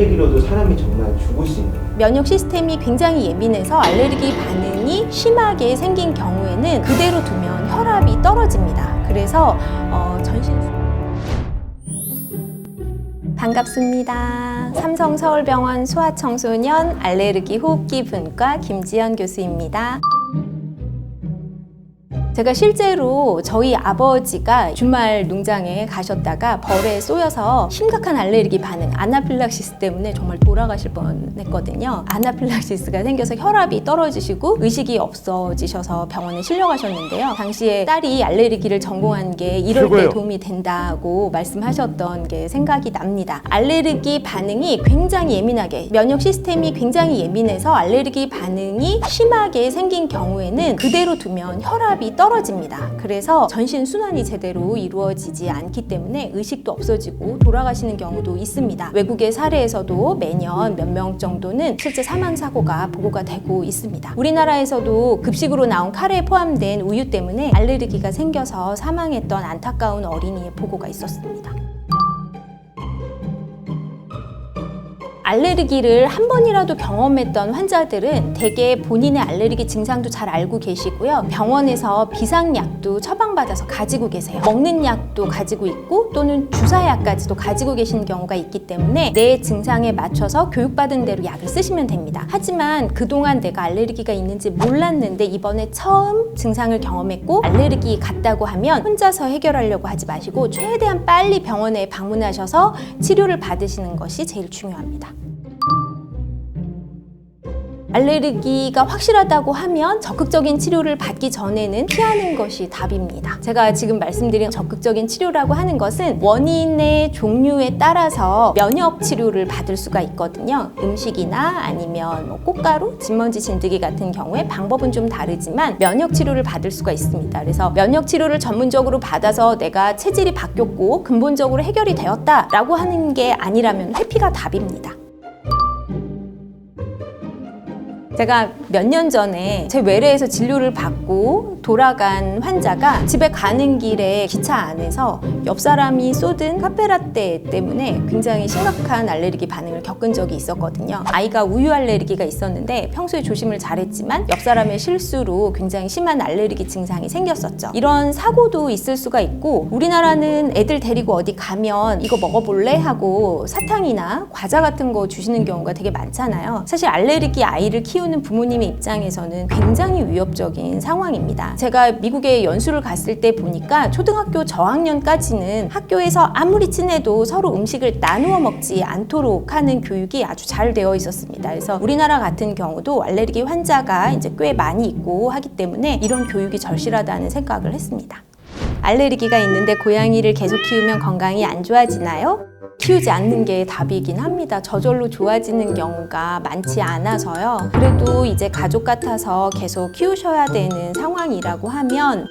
알레르기로도 사람이 정말 죽을 수 있는 면역 시스템이 굉장히 예민해서 알레르기 반응이 심하게 생긴 경우에는 그대로 두면 혈압이 떨어집니다. 그래서 반갑습니다. 삼성서울병원 소아청소년 알레르기 호흡기 분과 김지연 교수입니다. 제가 실제로 저희 아버지가 주말 농장에 가셨다가 벌에 쏘여서 심각한 알레르기 반응, 아나필락시스 때문에 정말 돌아가실 뻔했거든요. 아나필락시스가 생겨서 혈압이 떨어지시고 의식이 없어지셔서 병원에 실려가셨는데요. 당시에 딸이 알레르기를 전공한 게 이럴 때 도움이 된다고 말씀하셨던 게 생각이 납니다. 알레르기 반응이 굉장히 예민하게, 면역 시스템이 굉장히 예민해서 알레르기 반응이 심하게 생긴 경우에는 그대로 두면 혈압이 떨어집니다. 그래서 전신 순환이 제대로 이루어지지 않기 때문에 의식도 없어지고 돌아가시는 경우도 있습니다. 외국의 사례에서도 매년 몇 명 정도는 실제 사망 사고가 보고가 되고 있습니다. 우리나라에서도 급식으로 나온 카레에 포함된 우유 때문에 알레르기가 생겨서 사망했던 안타까운 어린이의 보고가 있었습니다. 알레르기를 한 번이라도 경험했던 환자들은 대개 본인의 알레르기 증상도 잘 알고 계시고요. 병원에서 비상약도 처방받아서 가지고 계세요. 먹는 약도 가지고 있고 또는 주사약까지도 가지고 계시는 경우가 있기 때문에 내 증상에 맞춰서 교육받은 대로 약을 쓰시면 됩니다. 하지만 그동안 내가 알레르기가 있는지 몰랐는데 이번에 처음 증상을 경험했고 알레르기 같다고 하면 혼자서 해결하려고 하지 마시고 최대한 빨리 병원에 방문하셔서 치료를 받으시는 것이 제일 중요합니다. 알레르기가 확실하다고 하면 적극적인 치료를 받기 전에는 피하는 것이 답입니다. 제가 지금 말씀드린 적극적인 치료라고 하는 것은 원인의 종류에 따라서 면역 치료를 받을 수가 있거든요. 음식이나 아니면 꽃가루, 진먼지 진드기 같은 경우에 방법은 좀 다르지만 면역 치료를 받을 수가 있습니다. 그래서 면역 치료를 전문적으로 받아서 내가 체질이 바뀌었고 근본적으로 해결이 되었다라고 하는 게 아니라면 회피가 답입니다. 제가 몇 년 전에 제 외래에서 진료를 받고 돌아간 환자가 집에 가는 길에 기차 안에서 옆 사람이 쏟은 카페라떼 때문에 굉장히 심각한 알레르기 반응을 겪은 적이 있었거든요. 아이가 우유 알레르기가 있었는데 평소에 조심을 잘했지만 옆 사람의 실수로 굉장히 심한 알레르기 증상이 생겼었죠. 이런 사고도 있을 수가 있고 우리나라는 애들 데리고 어디 가면 이거 먹어볼래? 하고 사탕이나 과자 같은 거 주시는 경우가 되게 많잖아요. 사실 알레르기 아이를 키우는 부모님의 입장에서는 굉장히 위협적인 상황입니다. 제가 미국에 연수를 갔을 때 보니까 초등학교 저학년까지는 학교에서 아무리 친해도 서로 음식을 나누어 먹지 않도록 하는 교육이 아주 잘 되어 있었습니다. 그래서 우리나라 같은 경우도 알레르기 환자가 이제 꽤 많이 있고 하기 때문에 이런 교육이 절실하다는 생각을 했습니다. 알레르기가 있는데 고양이를 계속 키우면 건강이 안 좋아지나요? 키우지 않는 게 답이긴 합니다. 저절로 좋아지는 경우가 많지 않아서요. 그래도 이제 가족 같아서 계속 키우셔야 되는 상황이라고 하면